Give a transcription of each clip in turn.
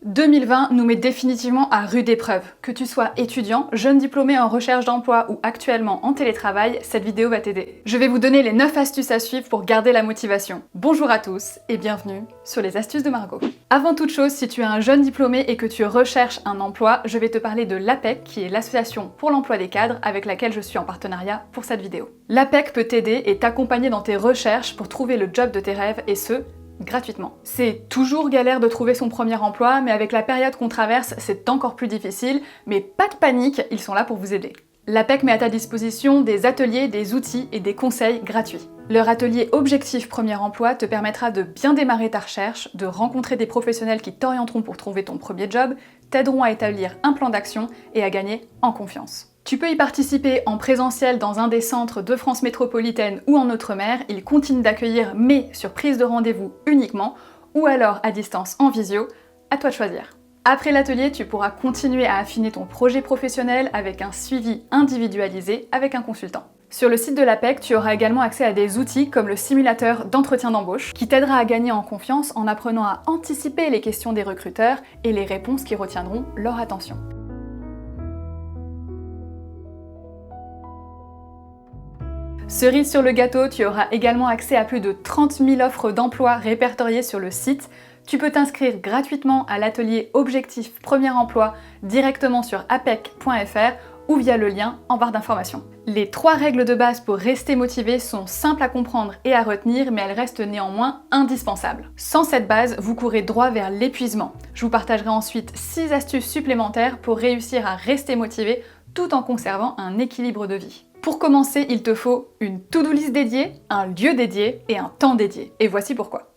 2020 nous met définitivement à rude épreuve. Que tu sois étudiant, jeune diplômé en recherche d'emploi ou actuellement en télétravail, cette vidéo va t'aider. Je vais vous donner les 9 astuces à suivre pour garder la motivation. Bonjour à tous et bienvenue sur les astuces de Margot. Avant toute chose, si tu es un jeune diplômé et que tu recherches un emploi, je vais te parler de l'APEC, qui est l'association pour l'emploi des cadres avec laquelle je suis en partenariat pour cette vidéo. L'APEC peut t'aider et t'accompagner dans tes recherches pour trouver le job de tes rêves et ce, gratuitement. C'est toujours galère de trouver son premier emploi, mais avec la période qu'on traverse, c'est encore plus difficile, mais pas de panique, ils sont là pour vous aider. L'APEC met à ta disposition des ateliers, des outils et des conseils gratuits. Leur atelier Objectif Premier Emploi te permettra de bien démarrer ta recherche, de rencontrer des professionnels qui t'orienteront pour trouver ton premier job, t'aideront à établir un plan d'action et à gagner en confiance. Tu peux y participer en présentiel dans un des centres de France métropolitaine ou en Outre-mer. Ils continuent d'accueillir, mais sur prise de rendez-vous uniquement, ou alors à distance en visio. À toi de choisir. Après l'atelier, tu pourras continuer à affiner ton projet professionnel avec un suivi individualisé avec un consultant. Sur le site de l'APEC, tu auras également accès à des outils comme le simulateur d'entretien d'embauche qui t'aidera à gagner en confiance en apprenant à anticiper les questions des recruteurs et les réponses qui retiendront leur attention. Cerise sur le gâteau, tu auras également accès à plus de 30 000 offres d'emploi répertoriées sur le site. Tu peux t'inscrire gratuitement à l'atelier Objectif Premier Emploi directement sur apec.fr ou via le lien en barre d'information. Les 3 règles de base pour rester motivé sont simples à comprendre et à retenir, mais elles restent néanmoins indispensables. Sans cette base, vous courez droit vers l'épuisement. Je vous partagerai ensuite 6 astuces supplémentaires pour réussir à rester motivé tout en conservant un équilibre de vie. Pour commencer, il te faut une to-do list dédiée, un lieu dédié et un temps dédié. Et voici pourquoi.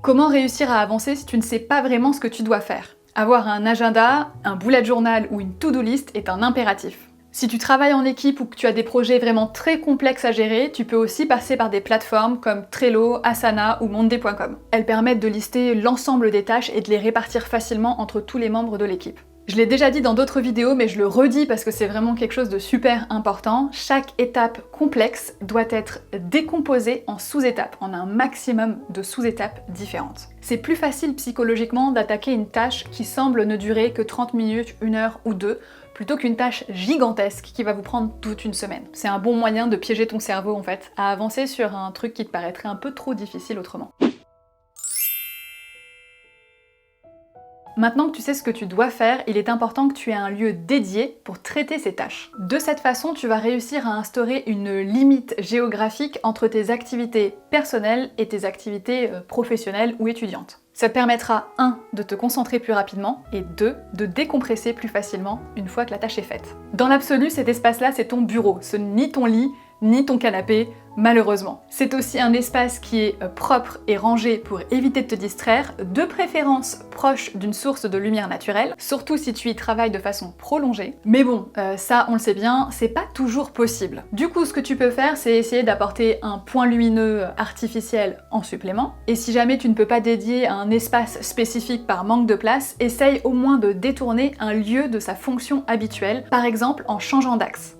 Comment réussir à avancer si tu ne sais pas vraiment ce que tu dois faire? Avoir un agenda, un bullet journal ou une to-do list est un impératif. Si tu travailles en équipe ou que tu as des projets vraiment très complexes à gérer, tu peux aussi passer par des plateformes comme Trello, Asana ou Monday.com. Elles permettent de lister l'ensemble des tâches et de les répartir facilement entre tous les membres de l'équipe. Je l'ai déjà dit dans d'autres vidéos, mais je le redis parce que c'est vraiment quelque chose de super important. Chaque étape complexe doit être décomposée en sous-étapes, en un maximum de sous-étapes différentes. C'est plus facile psychologiquement d'attaquer une tâche qui semble ne durer que 30 minutes, 1 heure ou 2, plutôt qu'une tâche gigantesque qui va vous prendre toute une semaine. C'est un bon moyen de piéger ton cerveau en fait, à avancer sur un truc qui te paraîtrait un peu trop difficile autrement. Maintenant que tu sais ce que tu dois faire, il est important que tu aies un lieu dédié pour traiter ces tâches. De cette façon, tu vas réussir à instaurer une limite géographique entre tes activités personnelles et tes activités professionnelles ou étudiantes. Ça te permettra 1. De te concentrer plus rapidement et 2. De décompresser plus facilement une fois que la tâche est faite. Dans l'absolu, cet espace-là, c'est ton bureau, ce n'est ni ton lit, ni ton canapé, malheureusement. C'est aussi un espace qui est propre et rangé pour éviter de te distraire, de préférence proche d'une source de lumière naturelle, surtout si tu y travailles de façon prolongée. Mais bon, ça on le sait bien, c'est pas toujours possible. Du coup, ce que tu peux faire, c'est essayer d'apporter un point lumineux artificiel en supplément. Et si jamais tu ne peux pas dédier un espace spécifique par manque de place, essaye au moins de détourner un lieu de sa fonction habituelle, par exemple en changeant d'axe.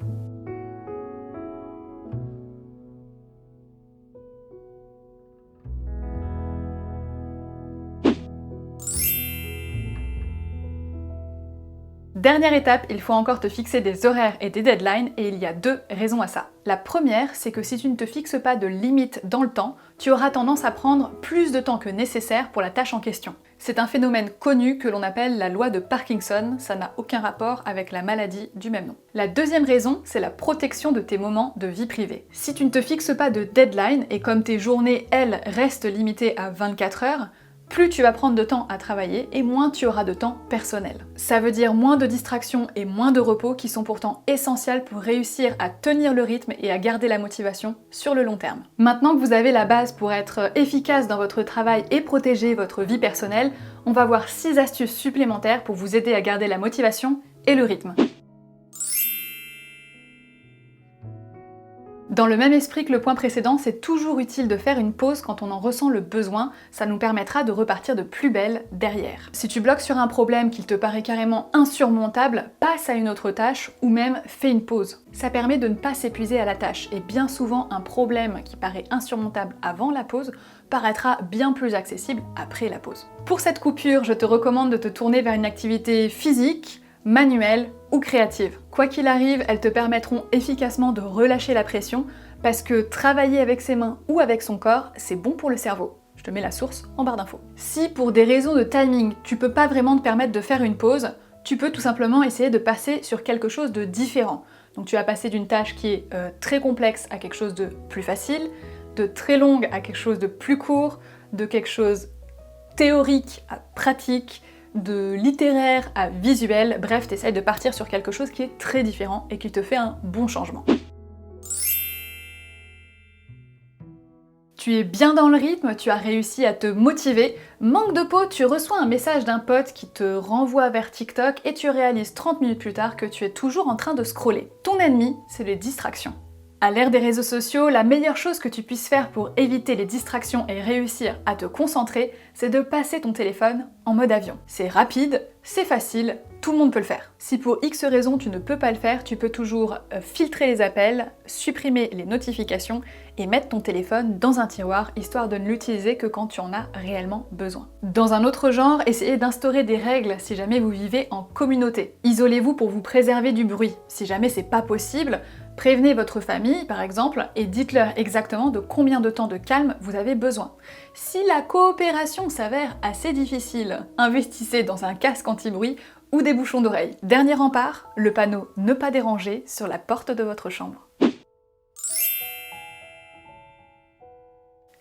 Dernière étape, il faut encore te fixer des horaires et des deadlines et il y a 2 raisons à ça. La première, c'est que si tu ne te fixes pas de limite dans le temps, tu auras tendance à prendre plus de temps que nécessaire pour la tâche en question. C'est un phénomène connu que l'on appelle la loi de Parkinson, ça n'a aucun rapport avec la maladie du même nom. La deuxième raison, c'est la protection de tes moments de vie privée. Si tu ne te fixes pas de deadline et comme tes journées, elles, restent limitées à 24 heures, plus tu vas prendre de temps à travailler et moins tu auras de temps personnel. Ça veut dire moins de distractions et moins de repos qui sont pourtant essentiels pour réussir à tenir le rythme et à garder la motivation sur le long terme. Maintenant que vous avez la base pour être efficace dans votre travail et protéger votre vie personnelle, on va voir 6 astuces supplémentaires pour vous aider à garder la motivation et le rythme. Dans le même esprit que le point précédent, c'est toujours utile de faire une pause quand on en ressent le besoin, ça nous permettra de repartir de plus belle derrière. Si tu bloques sur un problème qu'il te paraît carrément insurmontable, passe à une autre tâche ou même fais une pause. Ça permet de ne pas s'épuiser à la tâche et bien souvent un problème qui paraît insurmontable avant la pause paraîtra bien plus accessible après la pause. Pour cette coupure, je te recommande de te tourner vers une activité physique, manuelle ou créative. Quoi qu'il arrive, elles te permettront efficacement de relâcher la pression parce que travailler avec ses mains ou avec son corps, c'est bon pour le cerveau. Je te mets la source en barre d'infos. Si pour des raisons de timing, tu peux pas vraiment te permettre de faire une pause, tu peux tout simplement essayer de passer sur quelque chose de différent. Donc tu vas passer d'une tâche qui est très complexe à quelque chose de plus facile, de très longue à quelque chose de plus court, de quelque chose théorique à pratique, de littéraire à visuel, bref, tu essayes de partir sur quelque chose qui est très différent et qui te fait un bon changement. Tu es bien dans le rythme, tu as réussi à te motiver. Manque de peau, tu reçois un message d'un pote qui te renvoie vers TikTok et tu réalises 30 minutes plus tard que tu es toujours en train de scroller. Ton ennemi, c'est les distractions. À l'ère des réseaux sociaux, la meilleure chose que tu puisses faire pour éviter les distractions et réussir à te concentrer, c'est de passer ton téléphone en mode avion. C'est rapide, c'est facile, tout le monde peut le faire. Si pour X raisons tu ne peux pas le faire, tu peux toujours filtrer les appels, supprimer les notifications et mettre ton téléphone dans un tiroir, histoire de ne l'utiliser que quand tu en as réellement besoin. Dans un autre genre, essayez d'instaurer des règles si jamais vous vivez en communauté. Isolez-vous pour vous préserver du bruit. Si jamais c'est pas possible, prévenez votre famille, par exemple, et dites-leur exactement de combien de temps de calme vous avez besoin. Si la coopération s'avère assez difficile, investissez dans un casque anti-bruit ou des bouchons d'oreille. Dernier rempart, le panneau « Ne pas déranger » sur la porte de votre chambre.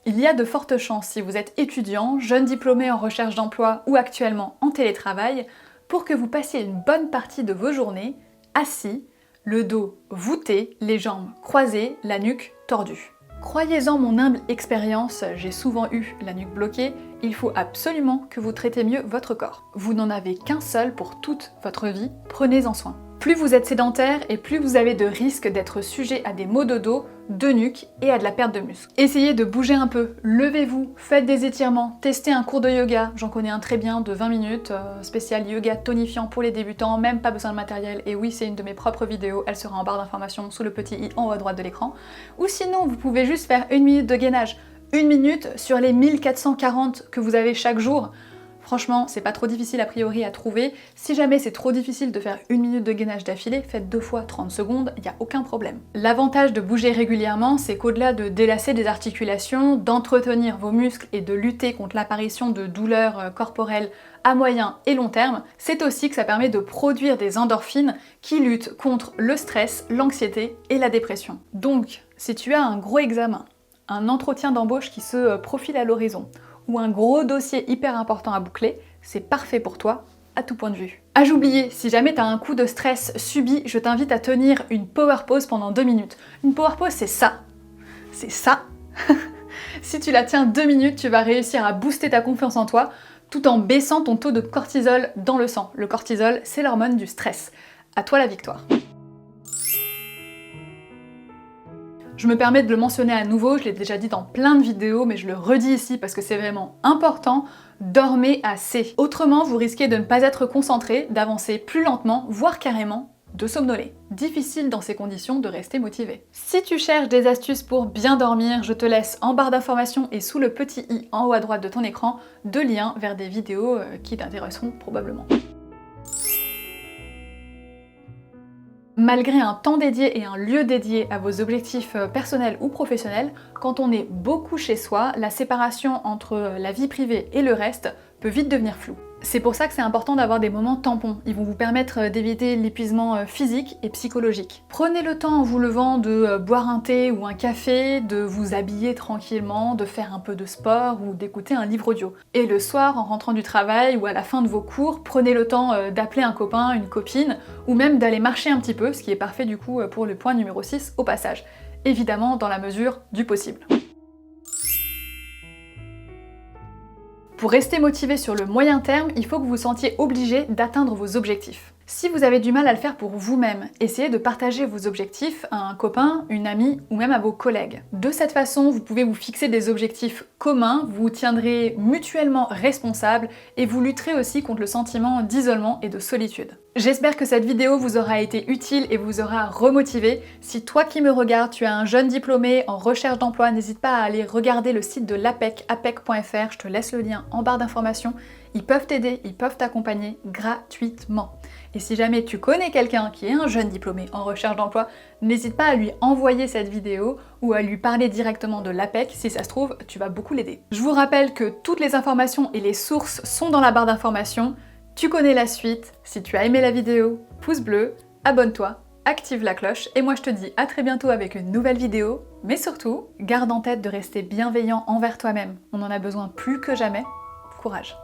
Il y a de fortes chances, si vous êtes étudiant, jeune diplômé en recherche d'emploi ou actuellement en télétravail, pour que vous passiez une bonne partie de vos journées assis, le dos voûté, les jambes croisées, la nuque tordue. Croyez-en mon humble expérience, j'ai souvent eu la nuque bloquée, il faut absolument que vous traitez mieux votre corps. Vous n'en avez qu'un seul pour toute votre vie, prenez-en soin. Plus vous êtes sédentaire et plus vous avez de risques d'être sujet à des maux de dos, de nuque et à de la perte de muscle. Essayez de bouger un peu, levez-vous, faites des étirements, testez un cours de yoga, j'en connais un très bien de 20 minutes, spécial yoga tonifiant pour les débutants, même pas besoin de matériel, et oui c'est une de mes propres vidéos, elle sera en barre d'informations sous le petit i en haut à droite de l'écran. Ou sinon vous pouvez juste faire 1 minute de gainage, 1 minute sur les 1440 que vous avez chaque jour. Franchement, c'est pas trop difficile a priori à trouver. Si jamais c'est trop difficile de faire 1 minute de gainage d'affilée, faites 2 fois 30 secondes, il n'y a aucun problème. L'avantage de bouger régulièrement, c'est qu'au-delà de délasser des articulations, d'entretenir vos muscles et de lutter contre l'apparition de douleurs corporelles à moyen et long terme, c'est aussi que ça permet de produire des endorphines qui luttent contre le stress, l'anxiété et la dépression. Donc, si tu as un gros examen, un entretien d'embauche qui se profile à l'horizon, ou un gros dossier hyper important à boucler, c'est parfait pour toi, à tout point de vue. Ah j'oubliais, si jamais t'as un coup de stress subi, je t'invite à tenir une power pose pendant 2 minutes. Une power pose, c'est ça. C'est ça. Si tu la tiens 2 minutes, tu vas réussir à booster ta confiance en toi, tout en baissant ton taux de cortisol dans le sang. Le cortisol, c'est l'hormone du stress. À toi la victoire. Je me permets de le mentionner à nouveau, je l'ai déjà dit dans plein de vidéos, mais je le redis ici parce que c'est vraiment important, dormez assez. Autrement, vous risquez de ne pas être concentré, d'avancer plus lentement, voire carrément de somnoler. Difficile dans ces conditions de rester motivé. Si tu cherches des astuces pour bien dormir, je te laisse en barre d'informations et sous le petit i en haut à droite de ton écran, 2 liens vers des vidéos qui t'intéresseront probablement. Malgré un temps dédié et un lieu dédié à vos objectifs personnels ou professionnels, quand on est beaucoup chez soi, la séparation entre la vie privée et le reste peut vite devenir floue. C'est pour ça que c'est important d'avoir des moments tampons. Ils vont vous permettre d'éviter l'épuisement physique et psychologique. Prenez le temps en vous levant de boire un thé ou un café, de vous habiller tranquillement, de faire un peu de sport ou d'écouter un livre audio. Et le soir, en rentrant du travail ou à la fin de vos cours, prenez le temps d'appeler un copain, une copine, ou même d'aller marcher un petit peu, ce qui est parfait du coup pour le point numéro 6 au passage. Évidemment dans la mesure du possible. Pour rester motivé sur le moyen terme, il faut que vous vous sentiez obligé d'atteindre vos objectifs. Si vous avez du mal à le faire pour vous-même, essayez de partager vos objectifs à un copain, une amie ou même à vos collègues. De cette façon, vous pouvez vous fixer des objectifs communs, vous vous tiendrez mutuellement responsables et vous lutterez aussi contre le sentiment d'isolement et de solitude. J'espère que cette vidéo vous aura été utile et vous aura remotivé. Si toi qui me regardes, tu es un jeune diplômé en recherche d'emploi, n'hésite pas à aller regarder le site de l'APEC, apec.fr, je te laisse le lien en barre d'informations. Ils peuvent t'aider, ils peuvent t'accompagner gratuitement. Et si jamais tu connais quelqu'un qui est un jeune diplômé en recherche d'emploi, n'hésite pas à lui envoyer cette vidéo ou à lui parler directement de l'APEC, si ça se trouve, tu vas beaucoup l'aider. Je vous rappelle que toutes les informations et les sources sont dans la barre d'informations. Tu connais la suite, si tu as aimé la vidéo, pouce bleu, abonne-toi, active la cloche et moi je te dis à très bientôt avec une nouvelle vidéo, mais surtout, garde en tête de rester bienveillant envers toi-même. On en a besoin plus que jamais. Courage!